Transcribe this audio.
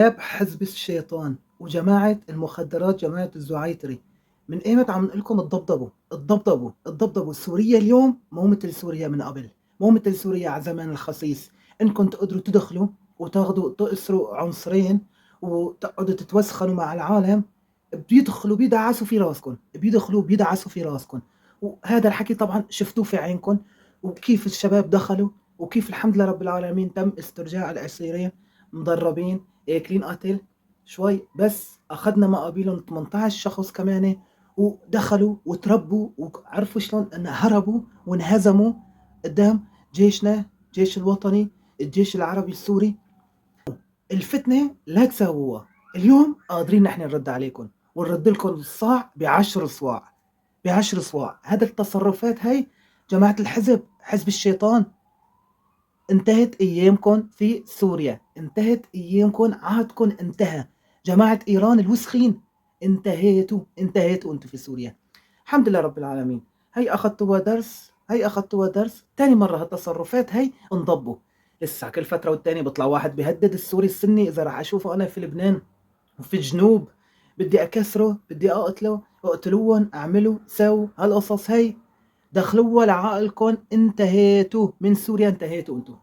شباب حزب الشيطان وجماعة المخدرات جماعة الزعيتري من ايمت عم نقول لكم اتضبضبوا سوريا اليوم مو مثل سوريا من قبل، مو مثل سوريا على زمان الخسيس. انكم تقدروا تدخلوا وتاخذوا تأسروا عنصرين وتقعدوا تتوسخنوا مع العالم، بيدخلوا بيدعسوا في راسكم، بيدخلوا بيدعسوا في راسكم. وهذا الحكي طبعا شفتوه في عينكم، وكيف الشباب دخلوا وكيف الحمد لله رب العالمين تم استرجاع الأسيرين مدربين اكلين قتل. شوي بس اخذنا مقابلهم 18 شخص كمان، ودخلوا وتربوا وعرفوا شلون ان هربوا وانهزموا قدام جيشنا، جيش الوطني، الجيش العربي السوري. الفتنة لا تساووها، اليوم قادرين نحن نرد عليكم ونرد لكم الصاع ب10 صواع، ب10 صواع. هذا التصرفات هي جماعة الحزب، حزب الشيطان. انتهت ايامكم في سوريا، انتهت ايامكم، عهدكم انتهى. جماعة ايران الوسخين، انتهيتوا انتم في سوريا. الحمد لله رب العالمين. هي اخذتوها درس، تاني مرة هالتصرفات هي انضبوا. لسه كل فترة والتانية بيطلع واحد بيهدد السوري السني، اذا راح اشوفه انا في لبنان وفي الجنوب بدي اكسره، بدي اقتله، اقتلوهم، اعملوا سووا هالقصص هي. دخلوها لعقلكم، انتهيتوا من سوريا، انتهيتوا انتم.